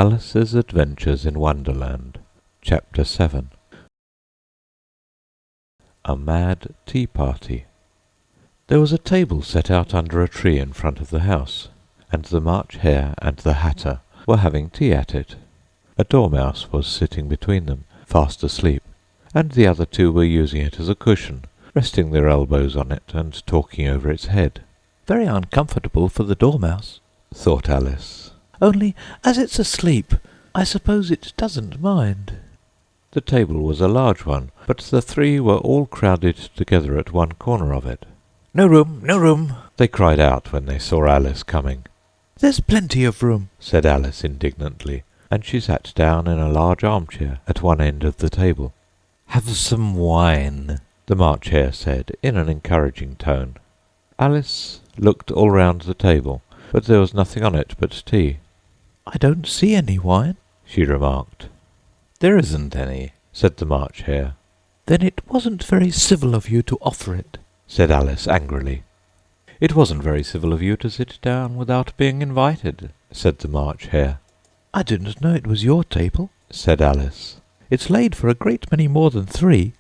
Alice's Adventures in Wonderland, Chapter 7. A Mad Tea Party. There was a table set out under a tree in front of the house, and the March Hare and the Hatter were having tea at it. A dormouse was sitting between them, fast asleep, and the other two were using it as a cushion, resting their elbows on it and talking over its head. "Very uncomfortable for the dormouse," thought Alice. "Only, as it's asleep, I suppose it doesn't mind." The table was a large one, but the three were all crowded together at one corner of it. "No room, no room," they cried out when they saw Alice coming. "There's plenty of room," said Alice indignantly, and she sat down in a large armchair at one end of the table. "Have some wine," the March Hare said in an encouraging tone. Alice looked all round the table, but there was nothing on it but tea. "I don't see any wine," she remarked. "There isn't any," said the March Hare. "Then it wasn't very civil of you to offer it," said Alice angrily. "It wasn't very civil of you to sit down without being invited," said the March Hare. "I didn't know it was your table," said Alice. "It's laid for a great many more than 3.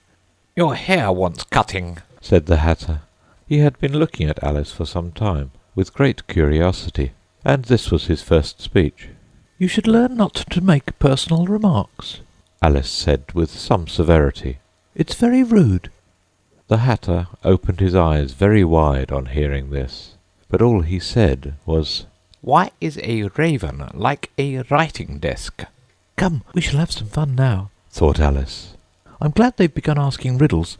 "Your hair wants cutting," said the Hatter. He had been looking at Alice for some time, with great curiosity, and this was his first speech. "You should learn not to make personal remarks," Alice said with some severity. "It's very rude." The Hatter opened his eyes very wide on hearing this, but all he said was, "Why is a raven like a writing desk?" "Come, we shall have some fun now," thought Alice. "I'm glad they've begun asking riddles.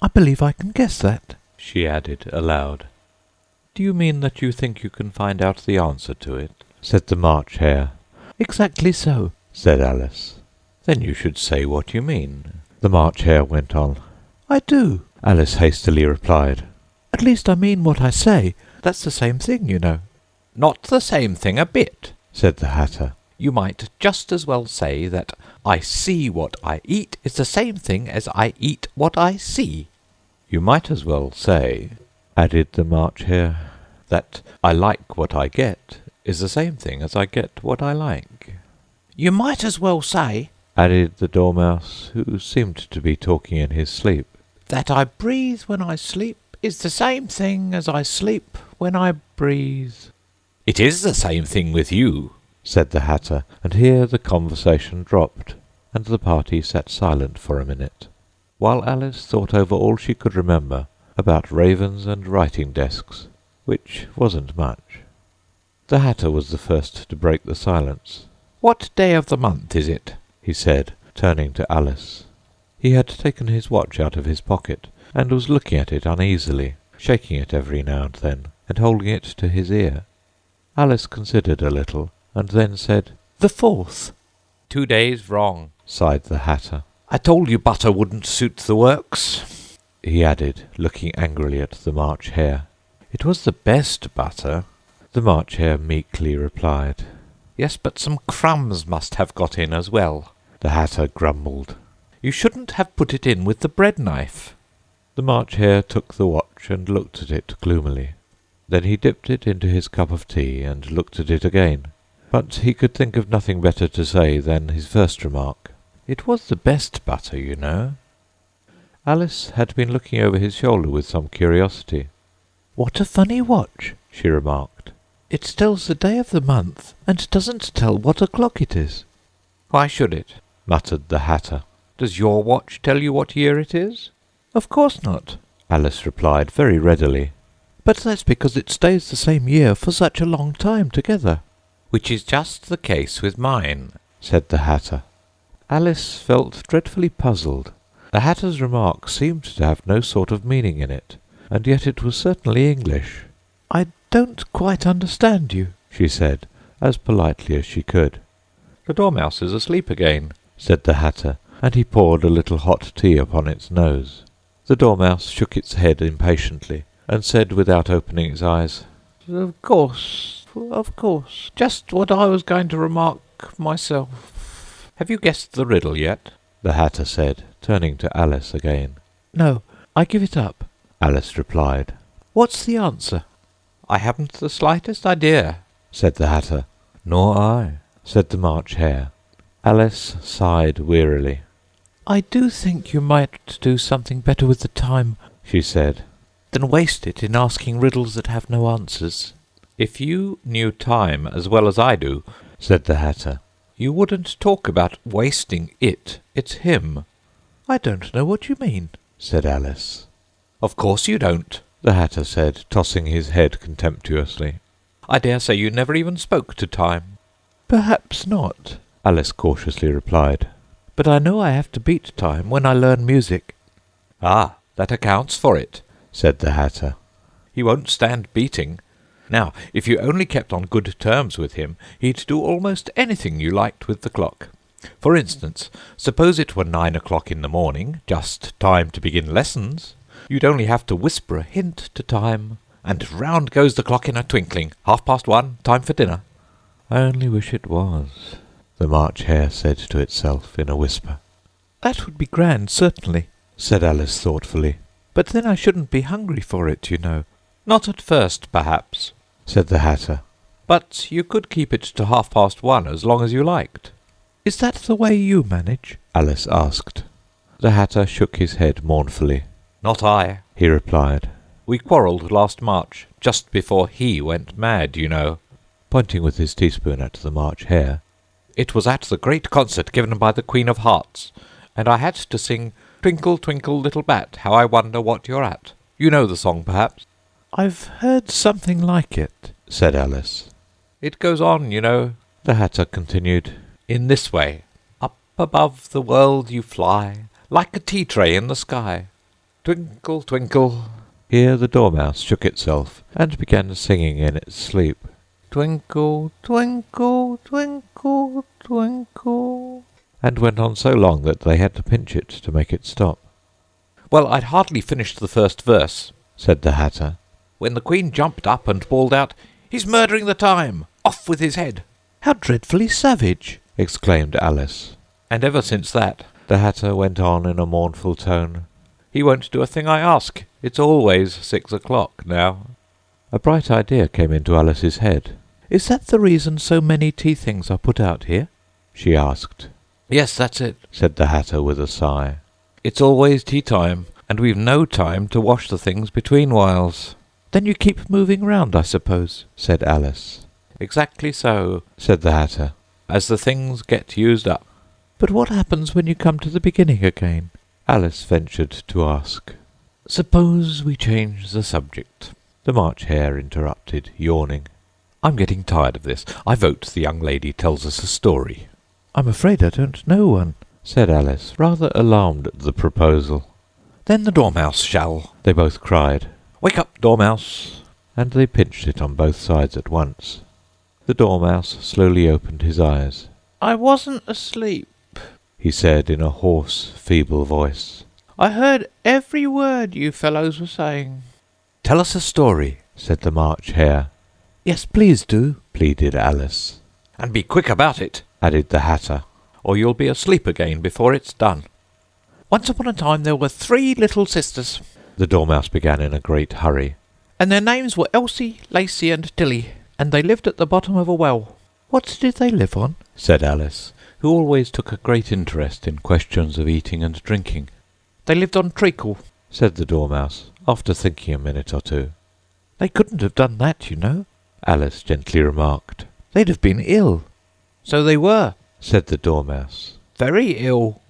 I believe I can guess that," she added aloud. "Do you mean that you think you can find out the answer to it?" said the March Hare. "Exactly so," said Alice. "Then you should say what you mean," the March Hare went on. "I do," Alice hastily replied. "At least I mean what I say. That's the same thing, you know." "Not the same thing a bit," said the Hatter. "You might just as well say that I see what I eat is the same thing as I eat what I see." "You might as well say," added the March Hare, "that I like what I get is the same thing as I get what I like." "You might as well say," added the Dormouse, who seemed to be talking in his sleep, "that I breathe when I sleep is the same thing as I sleep when I breathe." "It is the same thing with you," said the Hatter, and here the conversation dropped, and the party sat silent for a minute, while Alice thought over all she could remember about ravens and writing desks, which wasn't much. The Hatter was the first to break the silence. "What day of the month is it?" he said, turning to Alice. He had taken his watch out of his pocket, and was looking at it uneasily, shaking it every now and then, and holding it to his ear. Alice considered a little, and then said, "The 4th. "2 days wrong," sighed the Hatter. "I told you butter wouldn't suit the works," he added, looking angrily at the March Hare. "It was the best butter," the March Hare meekly replied. "Yes, but some crumbs must have got in as well," the Hatter grumbled. "You shouldn't have put it in with the bread knife." The March Hare took the watch and looked at it gloomily. Then he dipped it into his cup of tea and looked at it again, but he could think of nothing better to say than his first remark. "It was the best butter, you know." Alice had been looking over his shoulder with some curiosity. "What a funny watch," she remarked. "It tells the day of the month, and doesn't tell what o'clock it is." "Why should it?" muttered the Hatter. "Does your watch tell you what year it is?" "Of course not," Alice replied very readily. "But that's because it stays the same year for such a long time together." "Which is just the case with mine," said the Hatter. Alice felt dreadfully puzzled. The Hatter's remark seemed to have no sort of meaning in it, and yet it was certainly English. "I don't quite understand you," she said, as politely as she could. "The Dormouse is asleep again," said the Hatter, and he poured a little hot tea upon its nose. The Dormouse shook its head impatiently, and said without opening its eyes, Of course, just what I was going to remark myself." "Have you guessed the riddle yet?" the Hatter said, turning to Alice again. "No, I give it up," Alice replied. "What's the answer?" "I haven't the slightest idea," said the Hatter. "Nor I," said the March Hare. Alice sighed wearily. I do think you might do something better with the time, she said, than waste it in asking riddles that have no answers. If you knew time as well as I do, said the Hatter, you wouldn't talk about wasting it. It's him. I don't know what you mean, said Alice. Of course you don't, the Hatter said, tossing his head contemptuously. I dare say you never even spoke to time. Perhaps not, Alice cautiously replied. But I know I have to beat time when I learn music. Ah, that accounts for it, said the Hatter. He won't stand beating. Now, if you only kept on good terms with him, he'd do almost anything you liked with the clock. For instance, suppose it were 9 o'clock in the morning, just time to begin lessons. You'd only have to whisper a hint to time, and round goes the clock in a twinkling. 1:30, time for dinner. I only wish it was, the March Hare said to itself in a whisper. That would be grand, certainly, said Alice thoughtfully. But then I shouldn't be hungry for it, you know. Not at first, perhaps, said the Hatter. But you could keep it to 1:30 as long as you liked. Is that the way you manage? Alice asked. The Hatter shook his head mournfully. Not I, he replied. We quarrelled last March, just before he went mad, you know. Pointing with his teaspoon at the March Hare. It was at the great concert given by the Queen of Hearts, and I had to sing Twinkle, Twinkle, Little Bat, How I Wonder What You're At. You know the song, perhaps? I've heard something like it, said Alice. It goes on, you know, the Hatter continued, in this way. Up above the world you fly, like a tea-tray in the sky. Twinkle, twinkle. Here the Dormouse shook itself and began singing in its sleep. Twinkle, twinkle, twinkle, twinkle, and went on so long that they had to pinch it to make it stop. Well, I'd hardly finished the first verse, said the Hatter, when the Queen jumped up and bawled out, He's murdering the time! Off with his head! How dreadfully savage! exclaimed Alice. And ever since that, the Hatter went on in a mournful tone, he won't do a thing I ask. It's always 6 o'clock now. A bright idea came into Alice's head. Is that the reason so many tea things are put out here? she asked. Yes, that's it, said the Hatter with a sigh. It's always tea time, and we've no time to wash the things between whiles. Then you keep moving round, I suppose, said Alice. Exactly so, said the Hatter, as the things get used up. But what happens when you come to the beginning again? Alice ventured to ask. Suppose we change the subject, the March Hare interrupted, yawning. I'm getting tired of this. I vote the young lady tells us a story. I'm afraid I don't know one, said Alice, rather alarmed at the proposal. Then the Dormouse shall, they both cried. Wake up, Dormouse! And they pinched it on both sides at once. The Dormouse slowly opened his eyes. I wasn't asleep, he said in a hoarse, feeble voice. I heard every word you fellows were saying. Tell us a story, said the March Hare. Yes, please do, pleaded Alice. And be quick about it, added the Hatter, or you'll be asleep again before it's done. Once upon a time there were 3 little sisters, the Dormouse began in a great hurry, and their names were Elsie, Lacie, and Tilly, and they lived at the bottom of a well. What did they live on? said Alice, who always took a great interest in questions of eating and drinking. They lived on treacle, said the Dormouse, after thinking a minute or two. They couldn't have done that, you know, Alice gently remarked. They'd have been ill. So they were, said the Dormouse. Very ill.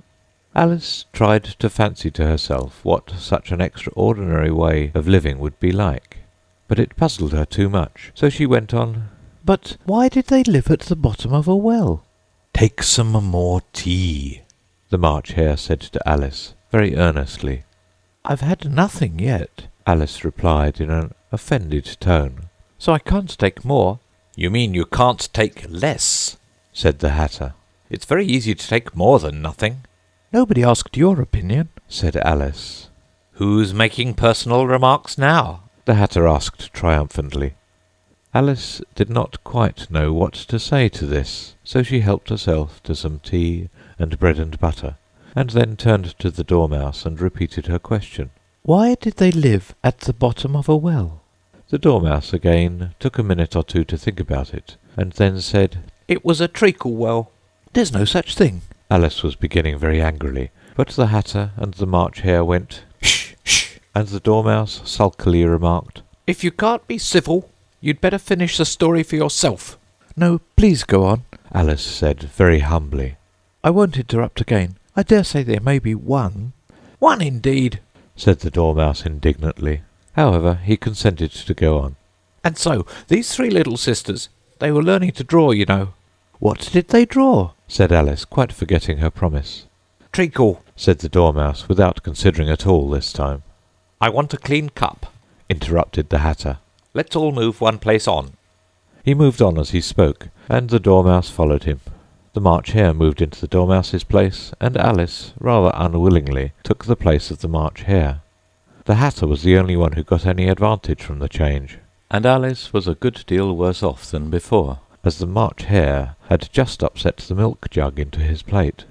Alice tried to fancy to herself what such an extraordinary way of living would be like, but it puzzled her too much, so she went on, But why did they live at the bottom of a well? Take some more tea, the March Hare said to Alice, very earnestly. I've had nothing yet, Alice replied in an offended tone. So I can't take more. You mean you can't take less, said the Hatter. It's very easy to take more than nothing. Nobody asked your opinion, said Alice. Who's making personal remarks now? the Hatter asked triumphantly. Alice did not quite know what to say to this, so she helped herself to some tea and bread and butter, and then turned to the Dormouse and repeated her question. Why did they live at the bottom of a well? The Dormouse again took a minute or two to think about it, and then said, It was a treacle well. There's no such thing. Alice was beginning very angrily, but the Hatter and the March Hare went, "Shh, shh," and the Dormouse sulkily remarked, If you can't be civil, you'd better finish the story for yourself. No, please go on, Alice said very humbly. I won't interrupt again. I dare say there may be one. One indeed, said the Dormouse indignantly. However, he consented to go on. And so, these three little sisters, they were learning to draw, you know. What did they draw? Said Alice, quite forgetting her promise. Treacle, said the Dormouse, without considering at all this time. I want a clean cup, interrupted the Hatter. Let's all move one place on. He moved on as he spoke, and the Dormouse followed him. The March Hare moved into the Dormouse's place, and Alice, rather unwillingly, took the place of the March Hare. The Hatter was the only one who got any advantage from the change, and Alice was a good deal worse off than before, as the March Hare had just upset the milk jug into his plate.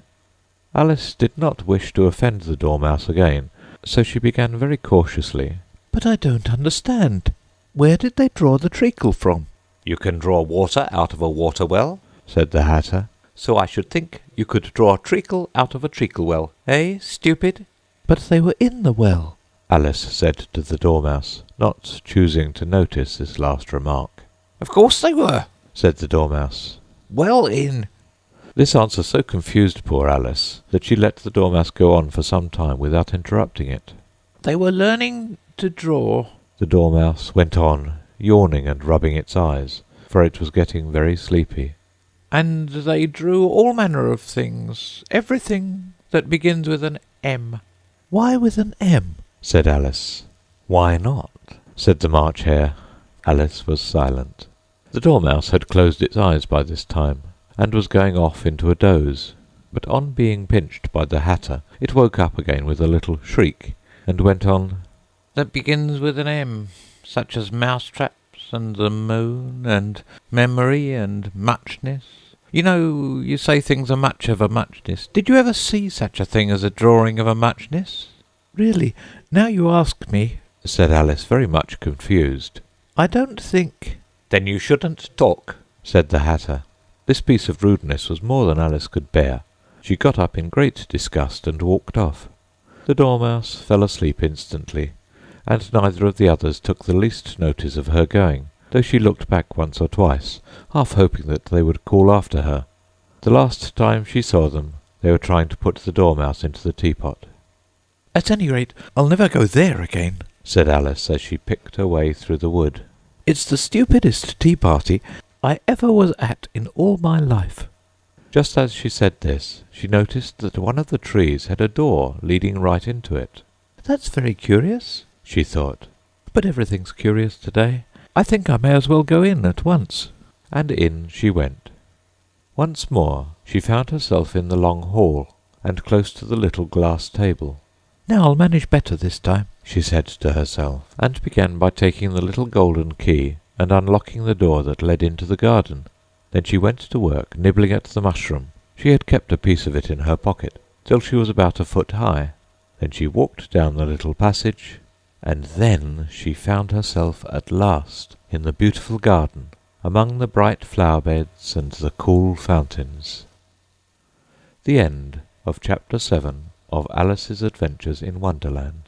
Alice did not wish to offend the Dormouse again, so she began very cautiously. But I don't understand. Where did they draw the treacle from? You can draw water out of a water well, said the Hatter. So I should think you could draw a treacle out of a treacle well. Eh, stupid? But they were in the well, Alice said to the Dormouse, not choosing to notice this last remark. Of course they were, said the Dormouse. well in. This answer so confused poor Alice that she let the Dormouse go on for some time without interrupting it. They were learning to draw. The Dormouse went on, yawning and rubbing its eyes, for it was getting very sleepy. And they drew all manner of things, everything that begins with an M. Why with an M? Said Alice. Why not? Said the March Hare. Alice was silent. The Dormouse had closed its eyes by this time, and was going off into a doze, but on being pinched by the Hatter, it woke up again with a little shriek, and went on, That begins with an M, such as mousetraps, and the moon, and memory, and muchness. You know, you say things are much of a muchness. Did you ever see such a thing as a drawing of a muchness? Really, now you ask me, said Alice, very much confused. I don't think. Then you shouldn't talk, said the Hatter. This piece of rudeness was more than Alice could bear. She got up in great disgust and walked off. The Dormouse fell asleep instantly, and neither of the others took the least notice of her going, though she looked back once or twice, half hoping that they would call after her. The last time she saw them, they were trying to put the Dormouse into the teapot. At any rate, I'll never go there again, said Alice as she picked her way through the wood. It's the stupidest tea party I ever was at in all my life. Just as she said this, she noticed that one of the trees had a door leading right into it. That's very curious, she thought. But everything's curious today. I think I may as well go in at once. And in she went. Once more she found herself in the long hall, and close to the little glass table. Now I'll manage better this time, she said to herself, and began by taking the little golden key and unlocking the door that led into the garden. Then she went to work nibbling at the mushroom. She had kept a piece of it in her pocket, till she was about a foot high. Then she walked down the little passage, and then she found herself at last in the beautiful garden, among the bright flower beds and the cool fountains. The end of Chapter 7 of Alice's Adventures in Wonderland.